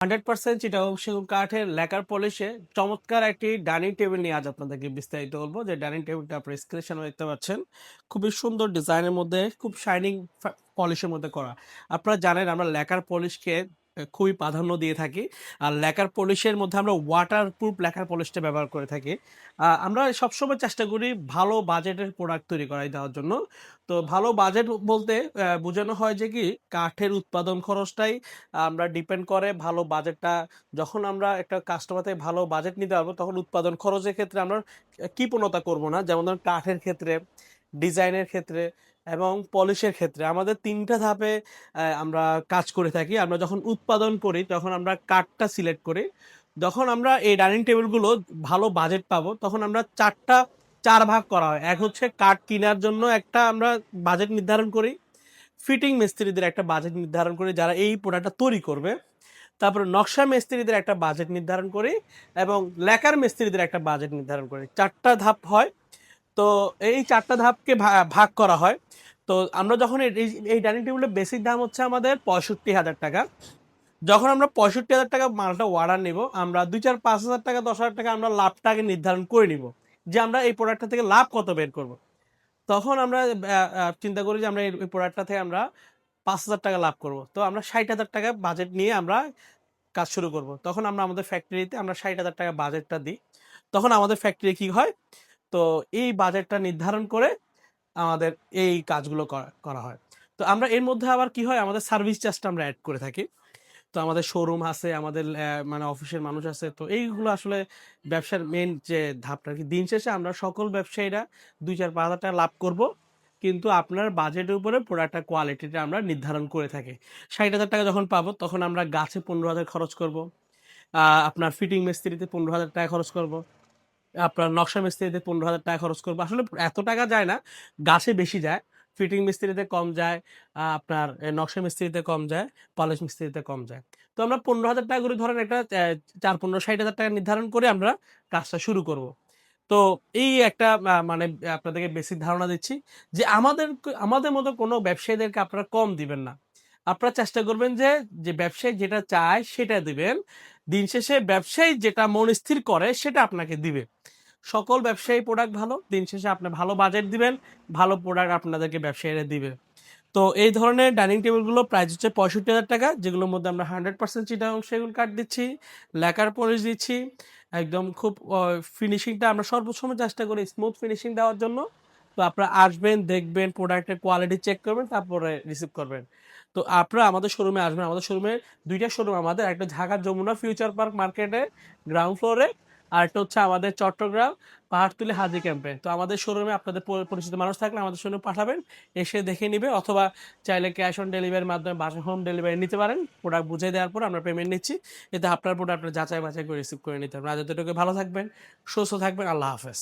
100% চিটাগং সেগুন কাঠের ল্যাকার পলিশে চমৎকার একটি ডাইনিং টেবিল নিয়ে আজ আপনাদেরকে বিস্তারিত বলবো। যে ডাইনিং টেবিলটা আপনার স্ক্রিনে দেখতে পাচ্ছেন, খুবই সুন্দর ডিজাইনের মধ্যে, খুব শাইনিং পলিশের মধ্যে করা। আপনারা জানেন আমরা ল্যাকার পলিশকে খুবই প্রাধান্য দিয়ে থাকি। আর ল্যাকার পলিশের মধ্যে আমরা ওয়াটারপ্রুফ ল্যাকার পলিশটা ব্যবহার করে থাকি। আমরা সবসময় চেষ্টা করি ভালো বাজেটের প্রোডাক্ট তৈরি করাই দেওয়ার জন্য। তো ভালো বাজেট বলতে বোঝানো হয় যে কি, কাঠের উৎপাদন খরচটাই আমরা ডিপেন্ড করে ভালো বাজেটটা। যখন আমরা একটা কাস্টমার থেকে ভালো বাজেট নিতে পারবো, তখন উৎপাদন খরচের ক্ষেত্রে আমরা কৃপণতা করব না। যেমন ধরুন কাঠের ক্ষেত্রে, ডিজাইনের ক্ষেত্রে এবং পলিশের ক্ষেত্রে আমাদের ৩টা ধাপে আমরা কাজ করে থাকি। আমরা যখন উৎপাদন করি তখন আমরা কাঠটা সিলেক্ট করি। যখন আমরা এই ডাইনিং টেবিলগুলো ভালো বাজেট পাবো, তখন আমরা ৪ ভাগ করা হয়। এক হচ্ছে কাঠ কেনার জন্য একটা আমরা বাজেট নির্ধারণ করি, ফিটিং মিস্ত্রিদের একটা বাজেট নির্ধারণ করি যারা এই প্রোডাক্টটা তৈরি করবে, তারপরে নকশা মিস্ত্রিদের একটা বাজেট নির্ধারণ করি এবং ল্যাকার মিস্ত্রিদের একটা বাজেট নির্ধারণ করি। ৪টা ধাপ হয়। তো এই ৪টা ধাপকে ভাগ করা হয়। তো আমরা যখন এই ডাইনিং টেবিলের বেসিক দাম হচ্ছে আমাদের ৬৫,০০০ টাকা। যখন আমরা ৬৫,০০০ টাকা মালটা অর্ডার নিব, আমরা ২, ৪, ৫ হাজার টাকা, ১০,০০০ টাকা আমরা লাভটাকে নির্ধারণ করে নিব যে আমরা এই প্রোডাক্টটা থেকে লাভ কত বের করব। তখন আমরা চিন্তা করি যে আমরা এই প্রোডাক্টটা থেকে আমরা ৫,০০০ টাকা লাভ করব। তো আমরা ৬০,০০০ টাকা বাজেট নিয়ে আমরা কাজ শুরু করব। তখন আমরা আমাদের ফ্যাক্টরিতে আমরা ৬০,০০০ টাকা বাজেটটা দিই। তখন আমাদের ফ্যাক্টরি কি হয়, তো এই বাজেটটা নির্ধারণ করে আমাদের এই কাজগুলো করা হয়। তো আমরা এর মধ্যে আবার কি হয়, আমাদের সার্ভিস চার্জটা আমরা অ্যাড করে থাকি। তো আমাদের শোরুম আছে, আমাদের মানে অফিসের মানুষ আছে। তো এইগুলো আসলে ব্যবসার মেইন যে ধাপটা আরকি। দিন শেষে আমরা সকল ব্যবসায়ীরা ২, ৪, ৫ হাজার টাকা লাভ করব। কিন্তু আপনার বাজেটের উপরে প্রোডাক্টের কোয়ালিটিটা আমরা নির্ধারণ করে থাকি। ৬০,০০০ টাকা যখন পাবো, তখন আমরা গাছে ১৫,০০০ খরচ করব। আপনার ফিটিং মিস্ত্রিতে ১৫,০০০ টাকা খরচ করব। আপনার নকশা মিস্ত্রিতে ১৫,০০০ টাকা খরচ করব। আসলে এত টাকা যায় না, গাছে বেশি যায়। ফিটিং মিস্ত্রিতে কম যায়, আপনার নকশা মিস্ত্রিতে কম যায়, পলিশ মিস্ত্রিতে কম যায়। তো আমরা ১৫,০০০ টাকা করে ধরেন একটা ৪, ১৫, ৬০,০০০ টাকা নির্ধারণ করে আমরা কাজটা শুরু করব। তো এই একটা মানে আপনাদেরকে বেসিক ধারণা দিচ্ছি যে আমাদের মতো কোনো ব্যবসায়ীদেরকে আপনারা কম দিবেন না। আপনারা চেষ্টা করবেন যে, ব্যবসায়ী যেটা চায় সেটা দিবেন। দিন শেষে ব্যবসায়ী যেটা মন স্থির করে সেটা আপনাকে দিবে। সকল ব্যবসায়ী প্রোডাক্ট ভালো। দিন শেষে আপনি ভালো বাজেট দিবেন, ভালো প্রোডাক্ট আপনাদেরকে ব্যবসায়ীরা দিবে। তো এই ধরনের ডাইনিং টেবিলগুলো প্রাইস হচ্ছে ৬৫,০০০ টাকা, যেগুলোর মধ্যে আমরা 100% চিটাগং সেগুন কাঠ দিচ্ছি, ল্যাকার পলিশ দিচ্ছি। একদম খুব ফিনিশিংটা আমরা সর্বসময় চেষ্টা করি স্মুথ ফিনিশিং দেওয়ার জন্য। তো আপনারা আসবেন, দেখবেন, প্রোডাক্টের কোয়ালিটি চেক করবেন, তারপরে রিসিভ করবেন। তো আপনারা আমাদের শোরুমে আসবেন। আমাদের শোরুমে ২টা শোরুম আমাদের। একটা ঢাকা যমুনা ফিউচার পার্ক মার্কেটে গ্রাউন্ড ফ্লোরে, আরেকটা হচ্ছে আমাদের চট্টগ্রাম পাহাড়তলী হাজী ক্যাম্পে। তো আমাদের শোরুমে আপনাদের পরিচিত মানুষ থাকলে আমাদের শোরুমে পাঠাবেন, এসে দেখে নিবে, অথবা চাইলে ক্যাশ অন ডেলিভারির মাধ্যমে বাসা হোম ডেলিভারি নিতে পারেন। প্রোডাক্ট বুঝে দেওয়ার পর আমরা পেমেন্ট নিচ্ছি। এতে আপনার প্রোডাক্ট আপনার যাচাই বাছাই করে রিসিভ করে নিতে পারবেন। আজ এতটুকু, ভালো থাকবেন, সুস্থ থাকবেন। আল্লাহ হাফেজ।